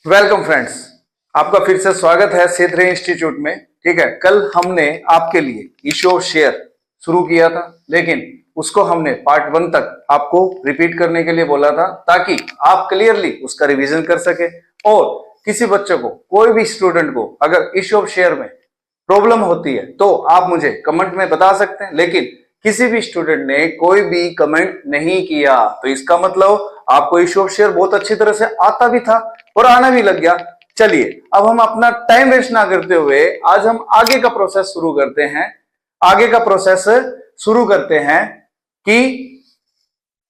Welcome friends, आपका फिर से स्वागत है C3 इंस्टीट्यूट में। ठीक है, कल हमने आपके लिए इशू ऑफ शेयर शुरू किया था, लेकिन उसको हमने पार्ट 1 तक आपको रिपीट करने के लिए बोला था ताकि आप क्लियरली उसका रिवीजन कर सके। और किसी बच्चे को, कोई भी स्टूडेंट को अगर इशू ऑफ शेयर में प्रॉब्लम होती है तो आप मुझे कमेंट में बता सकते हैं, लेकिन किसी भी स्टूडेंट ने कोई भी कमेंट नहीं किया, तो इसका मतलब आपको इशू ऑफ शेयर बहुत अच्छी तरह से आता भी था और आना भी लग गया। चलिए, अब हम अपना टाइम वेस्ट ना करते हुए आज हम आगे का प्रोसेस शुरू करते हैं। आगे का प्रोसेस शुरू करते हैं कि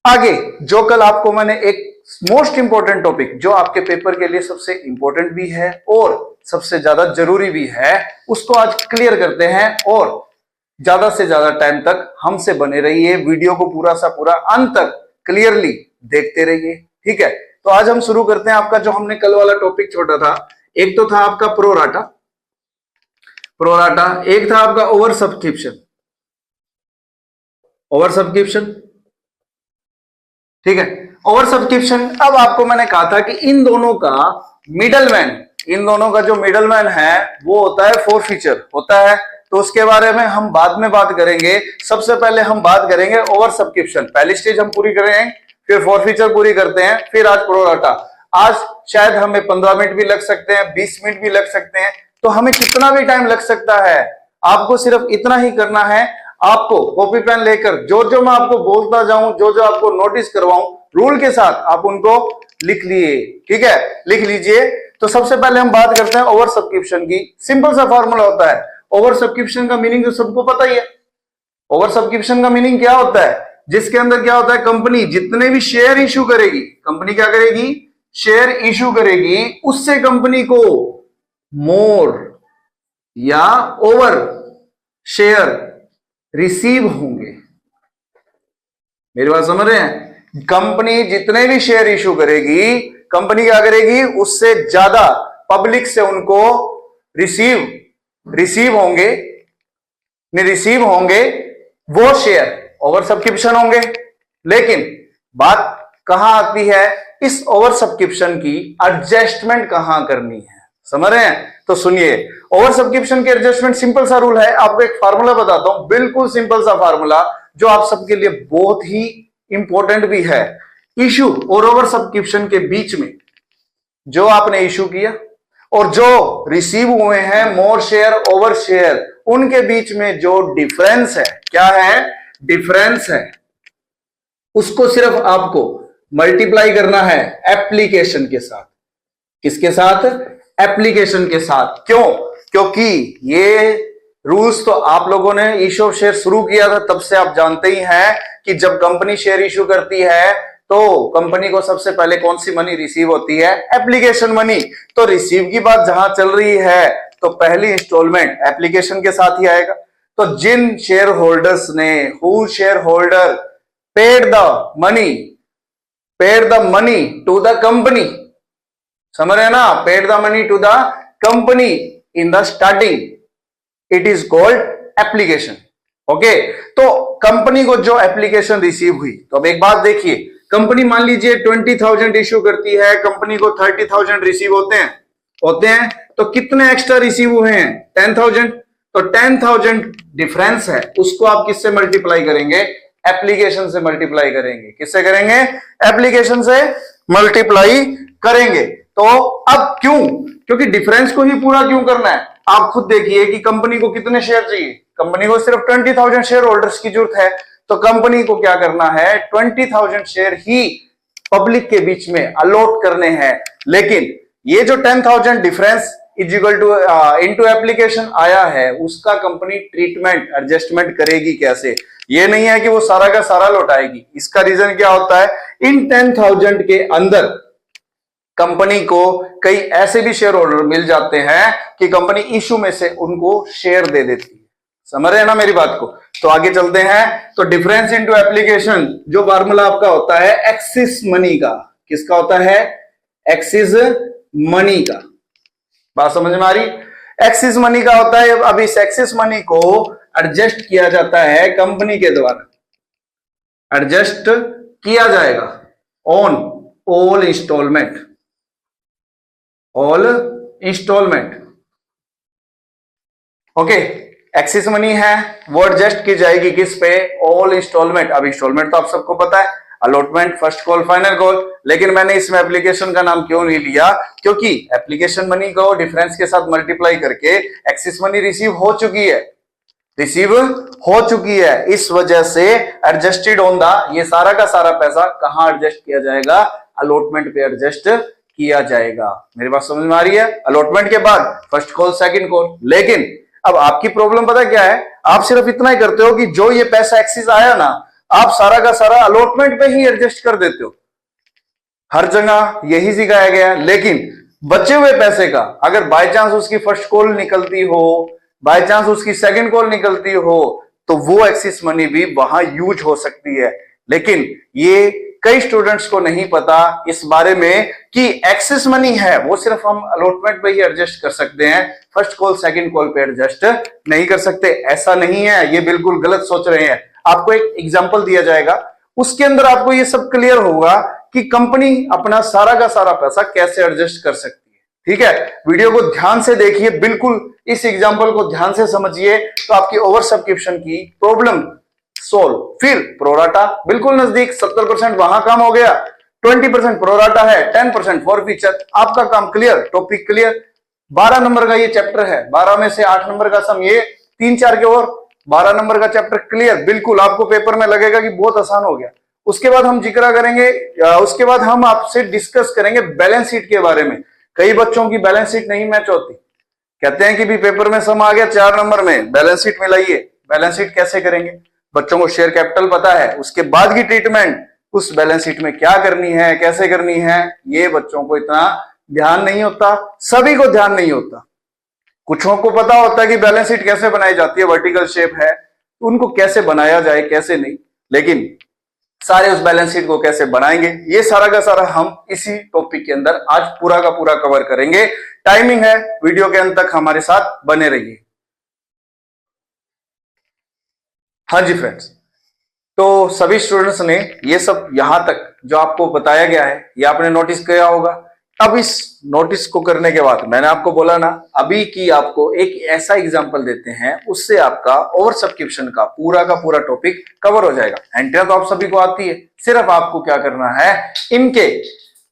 आगे जो कल आपको मैंने एक मोस्ट इंपॉर्टेंट टॉपिक जो आपके पेपर के लिए सबसे इंपॉर्टेंट भी है और सबसे ज्यादा जरूरी भी है, उसको आज क्लियर करते हैं। और ज्यादा से ज्यादा टाइम तक हमसे बने रहिए, वीडियो को पूरा सा पूरा अंत तक क्लियरली देखते रहिए। ठीक है, तो आज हम शुरू करते हैं आपका जो हमने कल वाला टॉपिक छोड़ा था। एक तो था आपका प्रोराटा, एक था आपका ओवर सब्सक्रिप्शन। ठीक है, ओवर सब्सक्रिप्शन। अब आपको मैंने कहा था कि इन दोनों का जो मिडलमैन है वो होता है फोरफीचर होता है, तो उसके बारे में हम बाद में बात करेंगे। सबसे पहले हम बात करेंगे ओवर सब्सक्रिप्शन। पहली स्टेज हम पूरी करेंगे, फिर फोरफीचर पूरी करते हैं, फिर आज प्रोराटा। आज शायद हमें 15 मिनट भी लग सकते हैं, 20 मिनट भी लग सकते हैं, तो हमें कितना भी टाइम लग सकता है। आपको सिर्फ इतना ही करना है, आपको कॉपी पेन लेकर जो जो मैं आपको बोलता जाऊं, जो जो आपको नोटिस करवाऊं, रूल के साथ आप उनको लिख लिए। ठीक है, लिख लीजिए। तो सबसे पहले हम बात करते हैं ओवर सब्सक्रिप्शन की। सिंपल सा फॉर्मूला होता है। ओवर सब्सक्रिप्शन का मीनिंग तो सबको पता ही है। ओवर सब्सक्रिप्शन का मीनिंग क्या होता है? जिसके अंदर क्या होता है, कंपनी जितने भी शेयर इशू करेगी, कंपनी क्या करेगी, शेयर इशू करेगी, उससे कंपनी को मोर या ओवर शेयर रिसीव होंगे। मेरी बात समझ रहे हैं? कंपनी जितने भी शेयर इशू करेगी, कंपनी क्या करेगी, उससे ज्यादा पब्लिक से उनको रिसीव होंगे वो शेयर ओवर सब्सक्रिप्शन होंगे। लेकिन बात कहां आती है, इस ओवर सब्सक्रिप्शन की एडजस्टमेंट कहां करनी है, समझ रहे हैं? तो सुनिए, ओवर सब्सक्रिप्शन के एडजस्टमेंट सिंपल सा रूल है। आपको एक फार्मूला बताता हूं, बिल्कुल सिंपल सा फार्मूला जो आप सबके लिए बहुत ही इंपॉर्टेंट भी है। इशू और ओवर सब्सक्रिप्शन के बीच में जो आपने इशू किया और जो रिसीव हुए हैं मोर शेयर ओवर शेयर, उनके बीच में जो डिफरेंस है, क्या है, डिफरेंस है, उसको सिर्फ आपको मल्टीप्लाई करना है एप्लीकेशन के साथ। किसके साथ? एप्लीकेशन के साथ। क्यों? क्योंकि ये रूल्स तो आप लोगों ने इशू ऑफ शेयर शुरू किया था तब से आप जानते ही हैं कि जब कंपनी शेयर इशू करती है तो कंपनी को सबसे पहले कौन सी मनी रिसीव होती है? Application money. तो रिसीव की बात जहां चल रही है तो पहली इंस्टॉलमेंट एप्लीकेशन के साथ ही आएगा। तो जिन शेयर होल्डर्स ने, who share holder paid the money to the company, समझ रहे ना, paid the money to the company in the starting, it is called application. Okay, तो कंपनी को जो एप्लीकेशन रिसीव हुई, तो अब एक बात देखिए, कंपनी मान लीजिए 20,000 इश्यू करती है, कंपनी को 30,000 रिसीव होते हैं, तो कितने एक्स्ट्रा रिसीव हुए हैं? 10,000। तो 10,000 डिफरेंस है, उसको आप किससे मल्टीप्लाई करेंगे? एप्लीकेशन से मल्टीप्लाई करेंगे। किससे करेंगे? एप्लीकेशन से मल्टीप्लाई करेंगे। तो अब क्यों? क्योंकि डिफरेंस को ही पूरा क्यों करना है? आप खुद देखिए कि कंपनी को कितने शेयर चाहिए। कंपनी को सिर्फ 20,000 शेयर होल्डर्स की जरूरत है, तो कंपनी को क्या करना है, 20,000 शेयर ही पब्लिक के बीच में अलॉट करने हैं। लेकिन ये जो 10,000 difference is equal to into application आया है, उसका कंपनी ट्रीटमेंट एडजस्टमेंट करेगी कैसे? ये नहीं है कि वो सारा का सारा लौटाएगी। इसका रीजन क्या होता है, इन 10,000 के अंदर कंपनी को कई ऐसे भी शेयर होल्डर मिल जाते हैं कि कंपनी इशू में से उनको शेयर दे देती है। समझ रहे हैं ना मेरी बात को? तो आगे चलते हैं। तो डिफरेंस इनटू एप्लीकेशन जो फार्मूला आपका होता है एक्सिस मनी का। किसका होता है? एक्सिस मनी का। बात समझ में आ रही? एक्सिस मनी का होता है। अब इस एक्सिस मनी को एडजस्ट किया जाता है कंपनी के द्वारा, एडजस्ट किया जाएगा on all installment. All installment. Okay, excess money है वो एडजस्ट की जाएगी किस पे, ऑल इंस्टॉलमेंट। अब इंस्टॉलमेंट तो आप सबको पता है, allotment, first call, final call, लेकिन मैंने इसमें एप्लीकेशन का नाम क्यों नहीं लिया, क्योंकि एप्लीकेशन मनी को डिफरेंस के साथ मल्टीप्लाई करके एक्सिस मनी रिसीव हो चुकी है, इस वजह से एडजस्टेड ऑन द, ये सारा का सारा पैसा कहां एडजस्ट किया जाएगा, अलॉटमेंट पे एडजस्ट किया जाएगा। मेरी बात समझ में आ रही है? अलॉटमेंट के बाद फर्स्ट कॉल, सेकंड कॉल। लेकिन अब आपकी प्रॉब्लम पता क्या है, आप सिर्फ इतना ही करते हो कि जो ये पैसा एक्सिस आया ना, आप सारा का सारा अलॉटमेंट पे ही एडजस्ट कर देते हो। हर जगह यही सिखाया गया है। लेकिन बचे हुए पैसे का अगर बाय चांस उसकी फर्स्ट कॉल निकलती हो, बाय चांस उसकी सेकंड कॉल निकलती हो, तो वो एक्सिस मनी भी वहां यूज हो सकती है। लेकिन ये कई स्टूडेंट्स को नहीं पता इस बारे में कि एक्सिस मनी है वो सिर्फ हम अलॉटमेंट पे ही एडजस्ट कर सकते हैं, फर्स्ट कॉल सेकंड कॉल पे एडजस्ट नहीं कर सकते। ऐसा नहीं है, ये बिल्कुल गलत सोच रहे हैं। आपको एक एग्जांपल दिया जाएगा, उसके अंदर आपको ये सब क्लियर होगा कि कंपनी अपना सारा का सारा पैसा कैसे एडजस्ट कर सकती है। ठीक है, वीडियो को ध्यान से देखिए, बिल्कुल इस एग्जांपल को ध्यान से समझिए, तो आपकी ओवर सब्सक्रिप्शन की प्रॉब्लम सोल्व। फिर प्रोराटा बिल्कुल नजदीक, 70% वहां काम हो गया, 20% प्रोराटा है, 10% फॉर फीचर, आपका काम क्लियर, टॉपिक क्लियर। 12 नंबर का ये चैप्टर है, 12 में से 8 नंबर का सम, ये 3-4 के और 12 नंबर का चैप्टर क्लियर। बिल्कुल आपको पेपर में लगेगा कि बहुत आसान हो गया। उसके बाद हम जिक्र करेंगे, उसके बाद हम आपसे डिस्कस करेंगे बैलेंस शीट के बारे में। कई बच्चों की बैलेंस शीट नहीं मैच होती, कहते हैं कि भी पेपर में सम आ गया 4 नंबर में, बैलेंस शीट मिलाइए। बैलेंस शीट कैसे करेंगे? बच्चों को शेयर कैपिटल पता है, उसके बाद की ट्रीटमेंट उस बैलेंस शीट में क्या करनी है, कैसे करनी है, ये बच्चों को इतना ध्यान नहीं होता, सभी को ध्यान नहीं होता। कुछों को पता होता है कि बैलेंस शीट कैसे बनाई जाती है, वर्टिकल शेप है, तो उनको कैसे बनाया जाए, कैसे नहीं, लेकिन सारे उस बैलेंस शीट को कैसे बनाएंगे, ये सारा का सारा हम इसी टॉपिक के अंदर आज पूरा का पूरा कवर करेंगे। टाइमिंग है, वीडियो के अंत तक हमारे साथ बने रहिए। हाँ जी फ्रेंड्स, तो सभी स्टूडेंट्स ने ये सब यहां तक जो आपको बताया गया है ये आपने नोटिस किया होगा। अब इस नोटिस को करने के बाद मैंने आपको बोला ना अभी कि आपको एक ऐसा एग्जांपल देते हैं, उससे आपका ओवर सब्सक्रिप्शन का पूरा टॉपिक कवर हो जाएगा। एंट्रिया तो आप सभी को आती है, सिर्फ आपको क्या करना है,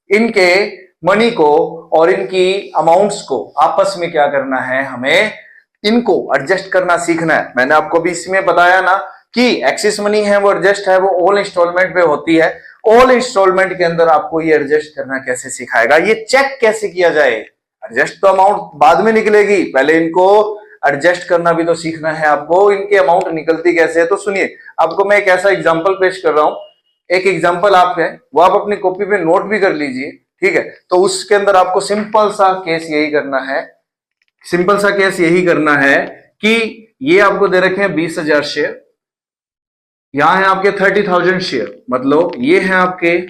इनके मनी को और इनकी अमाउंट्स को आपस में क्या करना है, हमें इनको एडजस्ट करना सीखना है। मैंने आपको भी इसमें बताया ना कि एक्सिस मनी है वो एडजस्ट है, वो ऑल इंस्टॉलमेंट पे होती है। ऑल इंस्टॉलमेंट के अंदर आपको ये एडजस्ट करना कैसे सिखाएगा, ये चेक कैसे किया जाए। एडजस्ट तो अमाउंट बाद में निकलेगी, पहले इनको एडजस्ट करना भी तो सीखना है आपको। इनके अमाउंट निकलती कैसे है, तो सुनिए, आपको मैं एक ऐसा एग्जाम्पल पेश कर रहा हूं। एक एग्जाम्पल आप है वो आप अपनी कॉपी पे नोट भी कर लीजिए, ठीक है। तो उसके अंदर आपको सिंपल सा केस यही करना है कि ये आपको दे रखे हैं 20,000 शेयर, यहां है आपके 30,000 शेयर, मतलब ये है आपके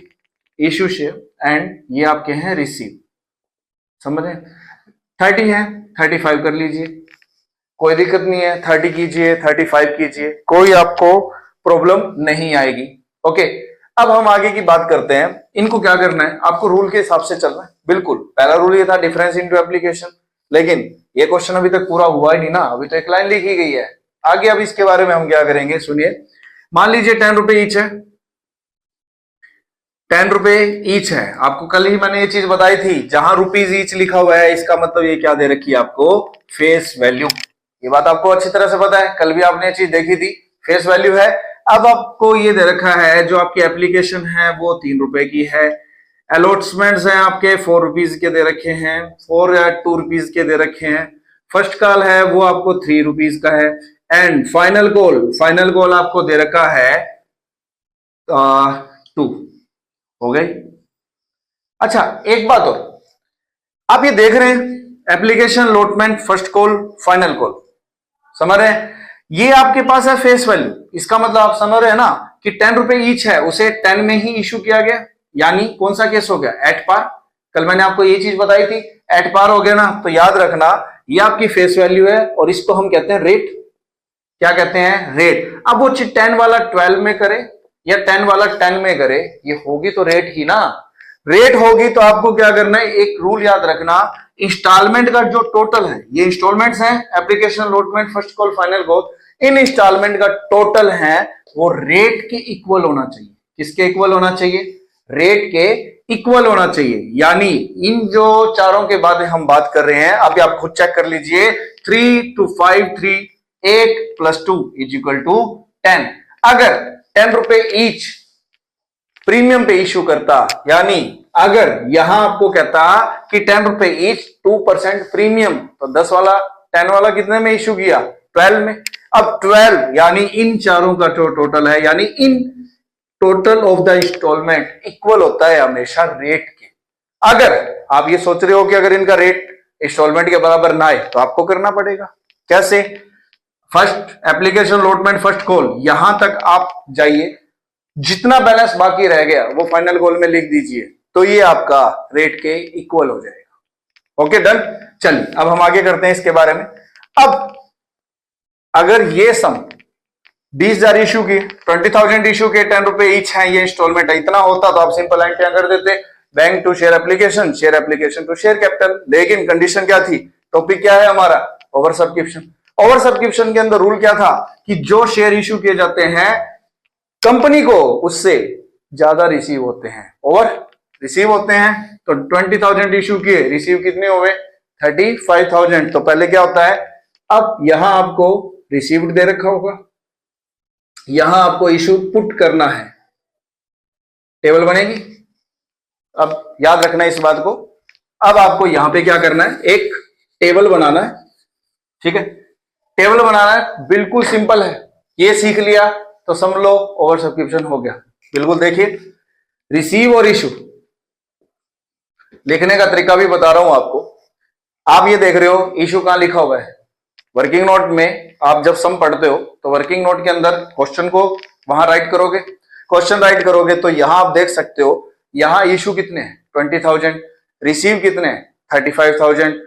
इश्यू शेयर एंड ये आपके हैं रिसीव। समझे? 30 है, 35 कर लीजिए, कोई दिक्कत नहीं है, 30 कीजिए, 35 कीजिए, कोई आपको प्रॉब्लम नहीं आएगी। ओके, अब हम आगे की बात करते हैं। इनको क्या करना है, आपको रूल के हिसाब से चलना है। बिल्कुल पहला रूल ये था डिफरेंस इनटू एप्लीकेशन, लेकिन ये क्वेश्चन अभी तक पूरा हुआ ही नहीं ना, अभी तो एक लाइन लिखी गई है। आगे अब इसके बारे में हम क्या करेंगे, सुनिए। मान लीजिए 10 रुपए ईच है, 10 रुपए ईच है। आपको कल ही मैंने ये चीज बताई थी, जहां रुपीज ईच लिखा हुआ है इसका मतलब ये क्या दे रखी है आपको, फेस वैल्यू। ये बात आपको अच्छी तरह से पता है, कल भी आपने ये चीज देखी थी, फेस वैल्यू है। अब आपको ये दे रखा है जो आपकी एप्लीकेशन है वो 3 रुपए की है, अलॉटमेंट्स हैं आपके 4 रुपीज के दे रखे हैं, 4 या 2 रुपीज के दे रखे हैं, फर्स्ट कॉल है वो आपको 3 रुपीज का है, एंड फाइनल कॉल आपको दे रखा है 2। हो गई? अच्छा एक बात और, आप ये देख रहे हैं application, allotment, first call, final call, समझ रहे हैं? ये आपके पास है फेस वैल्यू, इसका मतलब आप समझ रहे हैं ना कि 10 रुपए ईच है, उसे 10 में ही इशू किया गया, यानी कौन सा केस हो गया, एट पार। कल मैंने आपको ये चीज बताई थी, एट पार हो गया ना, तो याद रखना ये आपकी फेस वैल्यू है और इसको हम कहते हैं रेट। क्या कहते हैं, रेट। अब वो 10 वाला 12 में करे या 10 वाला 10 में करे, ये होगी तो रेट ही ना। रेट होगी तो आपको क्या करना है, एक रूल याद रखना, इंस्टॉलमेंट का जो टोटल है, ये इंस्टॉलमेंट्स हैं, application, allotment, first call, final call, इन इंस्टॉलमेंट का टोटल है वो रेट के इक्वल होना चाहिए। किसके इक्वल होना चाहिए? रेट के इक्वल होना चाहिए। यानी इन जो चारों के बाद हम बात कर रहे हैं, अभी आप खुद चेक कर लीजिए, 3 to 5 3 8 + 2 = 10। अगर 10 रुपए ईच प्रीमियम पे इश्यू करता, यानी अगर यहां आपको कहता कि 10 रुपए ईच 2% प्रीमियम, तो 10 वाला 10 वाला कितने में इश्यू किया? 12 में। अब 12 यानी इन चारों का जो टोटल है, यानी in total of the installment equal होता है हमेशा रेट के। अगर आप ये सोच रहे हो कि अगर इनका रेट इंस्टॉलमेंट के बराबर ना आए तो आपको करना पड़ेगा। कैसे? First application, allotment, first call, यहां तक आप जाइए, जितना बैलेंस बाकी रह गया वो फाइनल कॉल में लिख दीजिए, तो ये आपका रेट के इक्वल हो जाएगा। Okay, done. चलिए अब हम आगे करते हैं इसके बारे में। अब अगर ये सम 20,000 इशू की, 20,000 इशू के, 10 रुपए ईच है, ये इंस्टॉलमेंट है, इतना होता तो आप सिंपल एंड क्या कर देते, bank to share application, share application to share capital. लेकिन कंडीशन क्या थी? टॉपिक क्या है हमारा? Over subscription. ओवर सब्सक्रिप्शन के अंदर रूल क्या था कि जो शेयर इशू किए जाते हैं कंपनी को, उससे ज्यादा रिसीव होते हैं, ओवर रिसीव होते हैं। तो 20,000 इशू किए, रिसीव कितने हुए? 35,000। तो पहले क्या होता है, अब यहां आपको रिसीव्ड दे रखा होगा, यहां आपको इशू पुट करना है, टेबल बनेगी। अब याद रखना इस बात को। अब आपको यहां पे क्या करना है, एक टेबल बनाना है। ठीक है, टेबल बनाना है, बिल्कुल सिंपल है। ये सीख लिया तो समझ लो ओवर सब्सक्रिप्शन हो गया। बिल्कुल देखिए, रिसीव और इशू लिखने का तरीका भी बता रहा हूं आपको। आप ये देख रहे हो इशू कहां लिखा हुआ है? वर्किंग नोट में आप जब सम पढ़ते हो तो वर्किंग नोट के अंदर क्वेश्चन को वहां राइट करोगे, क्वेश्चन राइट करोगे तो यहां आप देख सकते हो, यहां इशू कितने हैं? 20,000। रिसीव कितने हैं? 35,000।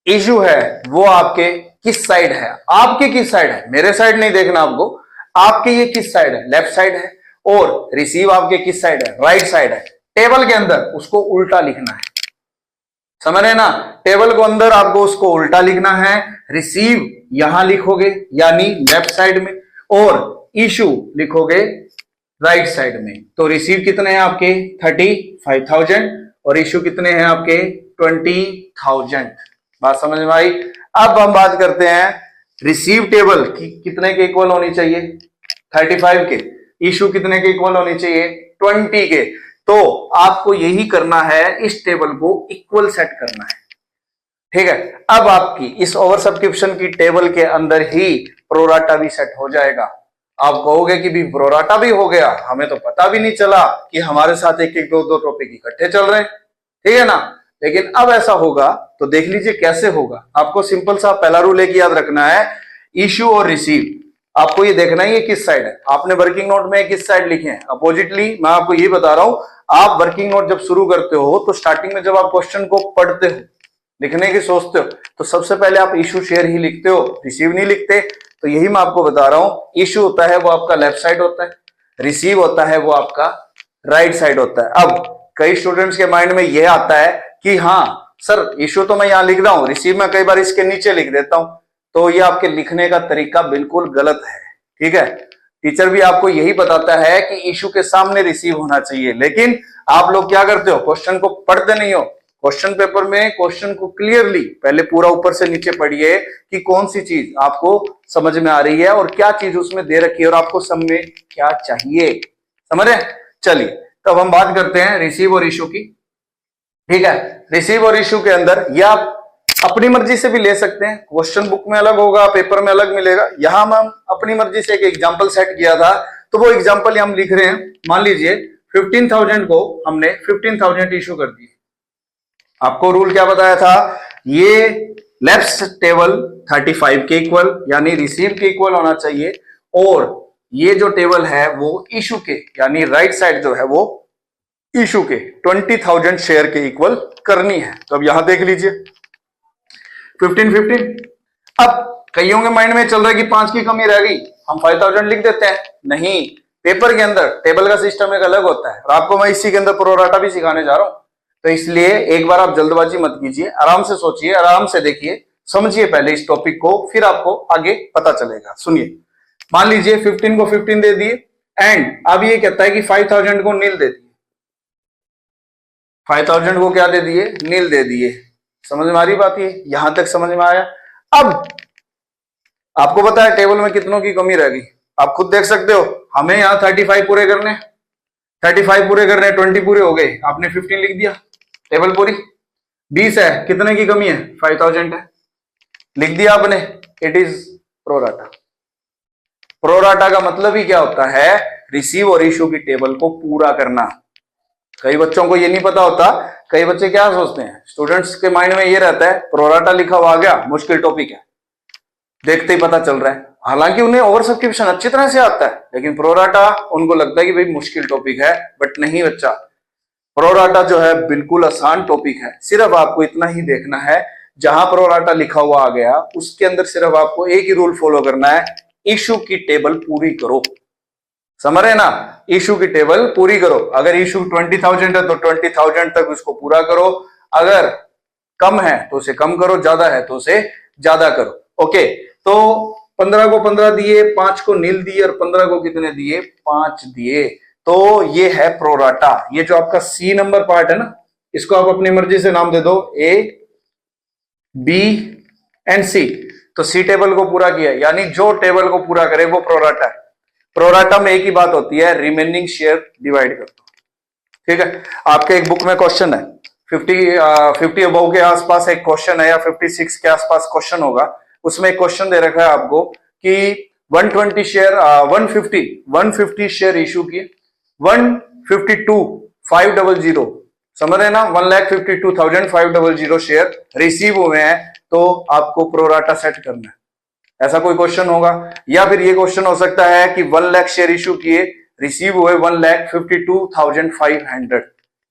इशू है वो आपके किस साइड है? आपके किस साइड है? मेरे साइड नहीं देखना आपको, आपके ये किस साइड है? लेफ्ट साइड है। और रिसीव आपके किस साइड है? राइट साइड है। टेबल के अंदर उसको उल्टा लिखना है, समझ रहे ना? टेबल को अंदर आपको उसको उल्टा लिखना है। रिसीव यहां लिखोगे यानी लेफ्ट साइड में, और इशू लिखोगे राइट साइड में। तो रिसीव कितने हैं आपके? 35,000 और इशू कितने हैं आपके? 20,000। बात समझ में आई? अब हम बात करते हैं रिसीव टेबल की कितने के इक्वल होनी चाहिए? 35 के। इशू कितने के इक्वल होनी चाहिए? 20 के। तो आपको यही करना है, इस टेबल को इक्वल सेट करना है। ठीक है, अब आपकी इस ओवर सब्सक्रिप्शन की टेबल के अंदर ही प्रोराटा भी सेट हो जाएगा। आप कहोगे कि भी प्रोराटा भी हो गया, हमें तो पता भी नहीं चला कि हमारे साथ एक एक दो टॉपिक इकट्ठे चल रहे हैं। ठीक है ना? लेकिन अब ऐसा होगा तो देख लीजिए कैसे होगा। आपको सिंपल सा पहला रूल एक याद रखना है, इश्यू और रिसीव आपको ये देखना है ये किस साइड है। आपने वर्किंग नोट में किस साइड लिखे हैं? अपोजिटली। मैं आपको ये बता रहा हूं, आप वर्किंग नोट जब शुरू करते हो तो स्टार्टिंग में जब आप क्वेश्चन को पढ़ते हो, लिखने की सोचते हो, तो सबसे पहले आप इशू शेयर ही लिखते हो, रिसीव नहीं लिखते। तो यही मैं आपको बता रहा हूं, इशू होता है वो आपका लेफ्ट साइड होता है, रिसीव होता है वो आपका राइट साइड होता है। अब कई स्टूडेंट्स के माइंड में यह आता है कि हाँ सर, इशू तो मैं यहां लिख रहा हूं, रिसीव मैं कई बार इसके नीचे लिख देता हूं। तो ये आपके लिखने का तरीका बिल्कुल गलत है। ठीक है, टीचर भी आपको यही बताता है कि इशू के सामने रिसीव होना चाहिए, लेकिन आप लोग क्या करते हो, क्वेश्चन को पढ़ते नहीं हो। क्वेश्चन पेपर में क्वेश्चन को क्लियरली पहले पूरा ऊपर से नीचे पढ़िए कि कौन सी चीज आपको समझ में आ रही है और क्या चीज उसमें दे रखी है और आपको सब में क्या चाहिए। समझ रहे? चलिए तब हम बात करते हैं रिसीव और इशू की। ठीक है, रिसीव और इशू के अंदर या आप अपनी मर्जी से भी ले सकते हैं, क्वेश्चन बुक में अलग होगा, पेपर में अलग मिलेगा। यहां हम अपनी मर्जी से एक एग्जांपल सेट किया था, तो वो एग्जांपल हम लिख रहे हैं। मान लीजिए 15,000 को हमने 15,000 इशू कर दिए। आपको रूल क्या बताया था? ये लेफ्ट टेबल 35 के इक्वल यानी रिसीव के इक्वल होना चाहिए, और ये जो टेबल है वो इशू के यानी राइट साइड जो है वो इशू के 20,000 शेयर के इक्वल करनी है। तो अब यहां देख लीजिए 15 अब कईयों के माइंड में चल रहा है कि 5 की कमी रह गई, हम 5,000 लिख देते हैं। नहीं, पेपर के अंदर टेबल का सिस्टम एक अलग होता है, और आपको मैं इसी के अंदर प्रोराटा भी सिखाने जा रहा हूं। तो इसलिए एक बार आप जल्दबाजी मत कीजिए, आराम से सोचिए, आराम से देखिए, समझिए पहले इस टॉपिक को, फिर आपको आगे पता चलेगा। सुनिए, मान लीजिए 15 को 15 दे दिए, एंड अब ये कहता है कि 5000 को नील दे दिए। 5000 को क्या दे दिए? नील दे दिए। समझ में आ रही बात? ये यहां तक समझ में आया? अब आपको पता है टेबल में कितनों की कमी रह गई, आप खुद देख सकते हो। हमें यहाँ 35 पूरे करने, 35 पूरे करने, 20 पूरे हो गए, आपने 15 लिख दिया, टेबल पूरी। 20 है, कितने की कमी है? 5000 है, लिख दिया आपने। It is pro rata. प्रोराटा का मतलब ही क्या होता है? रिसीव और इशू की टेबल को पूरा करना। कई बच्चों को ये नहीं पता होता, कई बच्चे क्या सोचते हैं, स्टूडेंट्स के माइंड में ये रहता है प्रोराटा लिखा हुआ आ गया, मुश्किल टॉपिक है, देखते ही पता चल रहा है। हालांकि उन्हें ओवर सब्सक्रिप्शन अच्छी तरह से आता है, लेकिन प्रोराटा उनको लगता है कि भाई मुश्किल टॉपिक है। बट नहीं बच्चा, प्रोराटा जो है बिल्कुल आसान टॉपिक है। सिर्फ आपको इतना ही देखना है, जहां प्रोराटा लिखा हुआ आ गया उसके अंदर सिर्फ आपको एक ही रूल फॉलो करना है, इशू की टेबल पूरी करो। समझ रहे ना? इशू की टेबल पूरी करो। अगर इशू 20,000 है तो 20,000 तक उसको पूरा करो, अगर कम है तो उसे कम करो, ज्यादा है तो उसे ज्यादा करो। ओके, तो 15 को 15 दिए, 5 को नील दिए, और 15 को कितने दिए? 5 दिए। तो ये है प्रोराटा। ये जो आपका सी नंबर पार्ट है ना, इसको आप अपनी मर्जी से नाम दे दो, ए बी एंड सी। तो सी टेबल को पूरा किया, यानी जो टेबल को पूरा करे वो प्रोराटा है। प्रोराटा में एक ही बात होती है, रिमेनिंग शेयर डिवाइड कर दो। ठीक है, आपके एक बुक में क्वेश्चन है, 50 अबव के आसपास एक क्वेश्चन है, या 56 के आसपास क्वेश्चन होगा। उसमें एक क्वेश्चन दे रखा है आपको कि 120 शेयर 150 शेयर इशू किए, 152,500, समझ रहे ना, 1,52,500 शेयर रिसीव हुए हैं, तो आपको प्रोराटा सेट करना है। ऐसा कोई क्वेश्चन होगा, या फिर ये क्वेश्चन हो सकता है कि 1 लाख शेयर इशू किए, रिसीव हुए 1,52,500,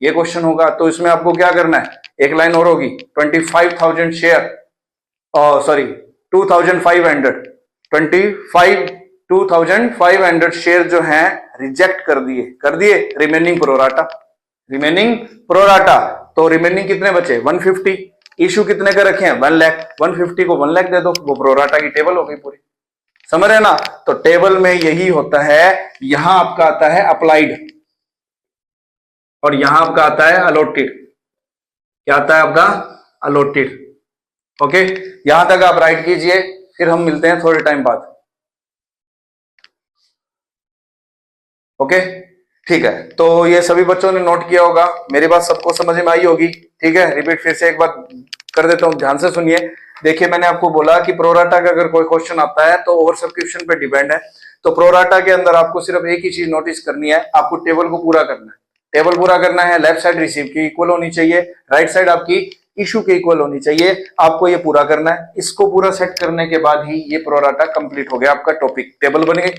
ये क्वेश्चन होगा। तो इसमें आपको क्या करना है, एक लाइन और होगी, 25,000 शेयर, सॉरी 2,500, 2,500 शेयर जो हैं रिजेक्ट कर दिए, रिमेनिंग प्रोराटा। तो रिमेनिंग कितने बचे? 150। इशू कितने का रखे हैं? 1 लाख। 150 को 1 लाख दे दो, वो प्रोराटा की टेबल हो गई पूरी। समझ रहे ना? तो टेबल में यही होता है। यहां आपका आता है अप्लाइड, और यहां आपका आता है अलॉटेड। क्या आता है आपका? अलॉटेड। ओके, यहां तक आप राइट कीजिए, फिर हम मिलते हैं थोड़े टाइम बाद। ओके, ठीक है। तो ये सभी बच्चों ने नोट किया होगा, मेरी बात सबको समझ में आई होगी। ठीक है, रिपीट फिर से एक बार कर देता हूं, ध्यान से सुनिए। देखिए, मैंने आपको बोला कि प्रोराटा का अगर कोई क्वेश्चन आता है तो ओवर सब्सक्रिप्शन पे डिपेंड है। तो प्रोराटा के अंदर आपको सिर्फ एक ही चीज नोटिस करनी है, आपको टेबल को पूरा करना है। टेबल पूरा करना है, लेफ्ट साइड रिसीव की इक्वल होनी चाहिए, राइट साइड आपकी इशू के इक्वल होनी चाहिए। आपको ये पूरा करना है। इसको पूरा सेट करने के बाद ही ये प्रोराटा कंप्लीट हो गया, आपका टॉपिक टेबल बन गई।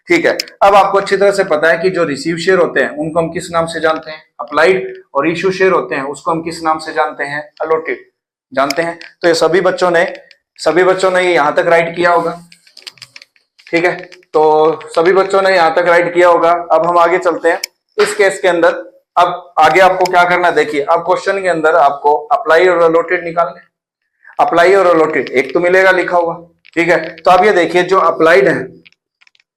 ठीक है, अब आपको अच्छी तरह से पता है कि जो रिसीव शेयर होते हैं उनको हम किस नाम से जानते हैं? अप्लाइड। और इशू शेयर होते हैं उसको हम किस नाम से जानते हैं? अलॉटेड। जानते हैं? तो ये सभी बच्चों ने ये यहां तक राइट किया होगा। ठीक है, तो सभी बच्चों ने यहां तक राइट किया होगा। अब हम आगे चलते हैं इस केस के अंदर। अब आगे आपको क्या करना है, देखिए, अब क्वेश्चन के अंदर आपको अप्लाई और अलॉटेड निकालने। अप्लाई और अलॉटेड एक तो मिलेगा लिखा हुआ। ठीक है, तो आप ये देखिए, जो अप्लाइड है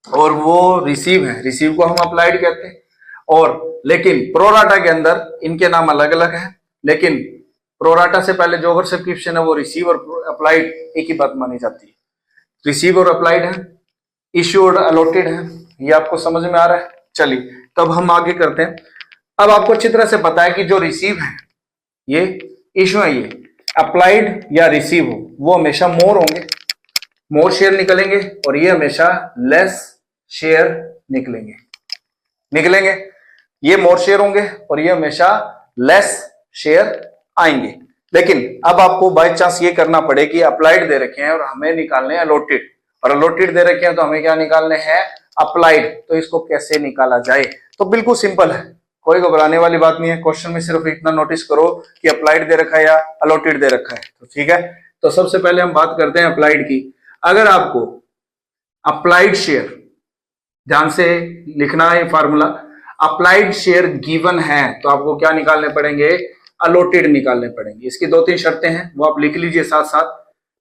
और वो रिसीव है, रिसीव को हम अप्लाइड कहते हैं, और लेकिन प्रोराटा के अंदर इनके नाम अलग अलग है। लेकिन प्रोराटा से पहले जो ओवर सब्सक्रिप्शन है वो रिसीव और अप्लाइड एक ही बात मानी जाती है। रिसीव और अप्लाइड है, इश्यू और अलॉटेड है। ये आपको समझ में आ रहा है? चलिए, तब हम आगे करते हैं। अब आपको अच्छी तरह से पता है कि जो रिसीव है, ये इश्यू है, ये अप्लाइड या रिसीव हो, वो हमेशा मोर होंगे, मोर शेयर निकलेंगे, और ये हमेशा लेस शेयर निकलेंगे। ये मोर शेयर होंगे और ये हमेशा लेस शेयर आएंगे। लेकिन अब आपको बाय चांस ये करना पड़े कि अप्लाइड दे रखे हैं और हमें निकालने हैं अलॉटेड, और अलॉटेड दे रखे हैं तो हमें क्या निकालने हैं? अप्लाइड। तो इसको कैसे निकाला जाए? तो बिल्कुल सिंपल है, कोई घबराने वाली बात नहीं है। क्वेश्चन में सिर्फ इतना नोटिस करो कि अप्लाइड दे रखा है या अलॉटेड दे रखा है। तो ठीक है, तो सबसे पहले हम बात करते हैं अप्लाइड की। अगर आपको अप्लाइड शेयर ध्यान से लिखना है फार्मूला। अप्लाइड शेयर गिवन है तो आपको क्या निकालने पड़ेंगे, अलॉटेड निकालने पड़ेंगे। इसकी 2-3 शर्तें हैं वो आप लिख लीजिए साथ साथ।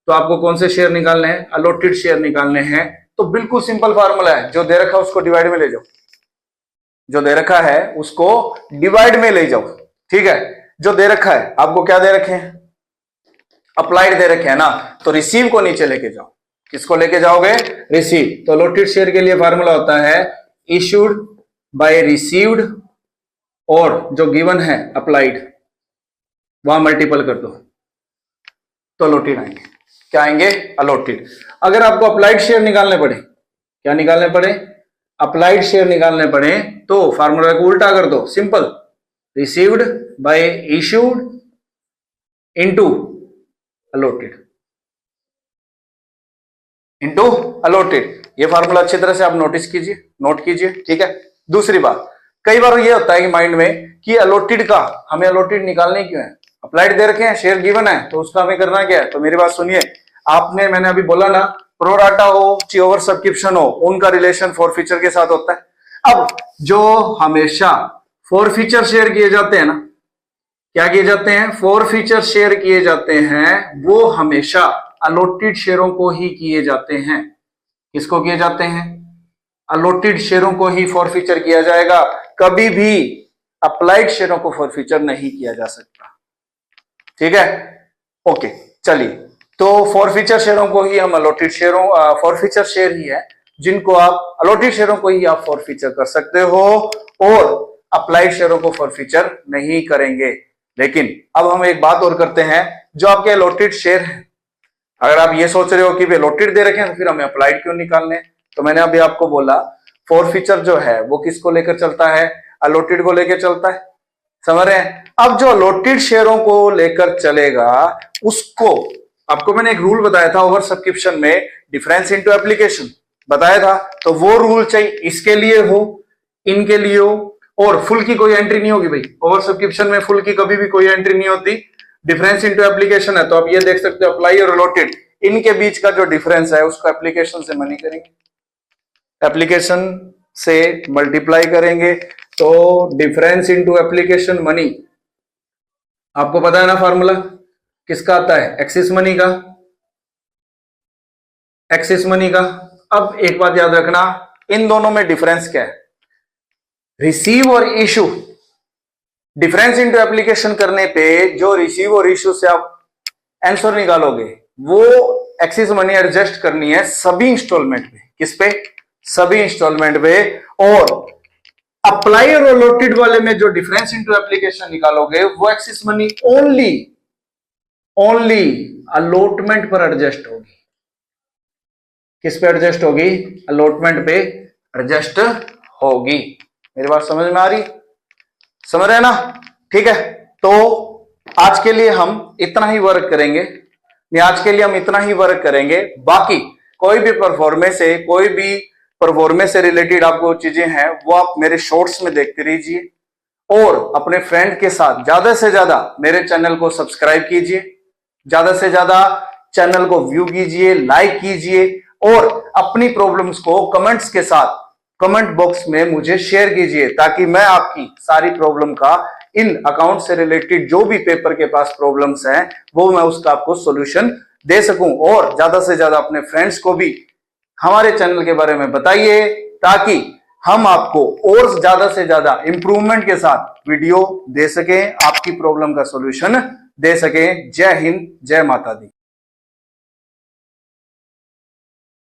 तो आपको कौन से शेयर निकालने हैं, अलॉटेड शेयर निकालने हैं। तो बिल्कुल सिंपल फार्मूला है, जो दे रखा है उसको डिवाइड में ले जाओ, जो दे रखा है उसको डिवाइड में ले जाओ, ठीक है। जो दे रखा है आपको क्या दे रखे हैं, अप्लाइड दे रखे हैं ना, तो रिसीव को नीचे लेके जाओ। किसको लेके जाओगे, रिसीव। तो अलॉटेड शेयर के लिए फार्मूला होता है इश्यूड बाय रिसीव्ड, और जो गिवन है अप्लाइड वहां मल्टीपल कर दो तो अलॉटेड आएंगे। क्या आएंगे, अलॉटेड। अगर आपको अप्लाइड शेयर निकालने पड़े, क्या निकालने पड़े, अप्लाइड शेयर निकालने पड़े, तो फार्मूला को उल्टा कर दो, simple, received by issued into allotted, into allotted. ये फार्मूला अच्छी तरह से आप नोटिस कीजिए, नोट कीजिए, ठीक है। दूसरी बात, कई बार ये होता है कि माइंड में कि अलॉटेड का हमें अलॉटेड निकालने क्यों है, अप्लाइड दे रखे हैं, शेयर गिवन है, तो उसका हमें करना क्या है। तो मेरी बात सुनिए, आपने, मैंने अभी बोला ना, प्रोराटा हो चाहे ओवर सब्सक्रिप्शन हो, उनका रिलेशन फॉरफीचर के साथ होता है। अब जो हमेशा फॉरफीचर शेयर किए जाते हैं ना, क्या किए जाते हैं, फॉरफीचर शेयर किए जाते हैं, वो हमेशा अलॉटेड शेयरों को ही किए जाते हैं। किसको किए जाते हैं, अलॉटेड शेयरों को ही फॉरफीचर किया जाएगा। कभी भी अप्लाइड शेयरों को फॉरफीचर नहीं किया जा सकता, ठीक है। ओके, चलिए, तो फॉरफीचर शेयरों को ही हम अलॉटेड शेयरों, फॉरफीचर शेयर ही है जिनको आप, अलॉटेड शेयरों को ही आप फॉरफीचर कर सकते हो, और अप्लाइड शेयरों को फॉरफीचर नहीं करेंगे। लेकिन अब हम एक बात और करते हैं, जो आपके अलॉटेड शेयर हैं, अगर आप ये सोच रहे हो कि अलॉटेड दे रखे हैं तो फिर हमें अप्लाइड क्यों निकालने, तो मैंने अभी आपको बोला फॉरफीचर जो है वो किसको लेकर चलता है, अलॉटेड को लेकर चलता है, समझ रहे हैं। अब जो अलॉटेड शेयरों को लेकर चलेगा उसको, आपको मैंने एक रूल बताया था ओवर सब्सक्रिप्शन में, डिफरेंस इनटू एप्लीकेशन बताया था, तो वो रूल चाहिए इसके लिए हो, इनके लिए हो, और फुल की कोई एंट्री नहीं होगी भाई, ओवर सब्सक्रिप्शन में फुल की कभी भी कोई एंट्री नहीं होती। डिफरेंस इनटू एप्लीकेशन है, तो आप ये देख सकते हो अप्लाई और अलॉटेड, इनके बीच का जो डिफरेंस है उसको एप्लीकेशन से मनी करेंगे, एप्लीकेशन से मल्टीप्लाई करेंगे, तो डिफरेंस इनटू एप्लीकेशन मनी, आपको पता है ना फार्मूला किसका आता है, एक्सिस मनी का, एक्सिस मनी का। अब एक बात याद रखना, इन दोनों में डिफरेंस क्या है, रिसीव और इशू। डिफरेंस इनटू एप्लीकेशन करने पे जो रिसीव और इशू से आप आंसर निकालोगे वो एक्सिस मनी एडजस्ट करनी है सभी इंस्टॉलमेंट पे, किस पे, सभी इंस्टॉलमेंट पे। और अप्लाई और अलॉटेड वाले में जो डिफरेंस इनटू एप्लीकेशन निकालोगे वो एक्सिस मनी ओनली अलॉटमेंट पर एडजस्ट होगी। किस पे एडजस्ट होगी, अलॉटमेंट पे एडजस्ट होगी। मेरी बात समझ में आ रही, समझ रहे ना, ठीक है। तो आज के लिए हम इतना ही वर्क करेंगे, आज के लिए हम इतना ही वर्क करेंगे। बाकी कोई भी परफॉर्मेंस है, कोई भी परफॉर्मेंस से रिलेटेड आपको चीजें हैं वो आप मेरे शॉर्ट्स में देखते रहिए, और अपने फ्रेंड के साथ ज्यादा से ज्यादा मेरे चैनल को सब्सक्राइब कीजिए, ज्यादा से ज्यादा चैनल को व्यू कीजिए, लाइक कीजिए, और अपनी प्रॉब्लम्स को कमेंट्स के साथ कमेंट बॉक्स में मुझे शेयर कीजिए, ताकि मैं आपकी सारी प्रॉब्लम का, इन अकाउंट से रिलेटेड जो भी पेपर के पास प्रॉब्लम्स हैं वो मैं उसका आपको सॉल्यूशन दे सकूं। और ज्यादा से ज्यादा अपने फ्रेंड्स को भी हमारे चैनल के बारे में बताइए, ताकि हम आपको और ज्यादा से ज्यादा इंप्रूवमेंट के साथ वीडियो दे सकें, आपकी प्रॉब्लम का सॉल्यूशन दे सकें। जय हिंद, जय माता दी।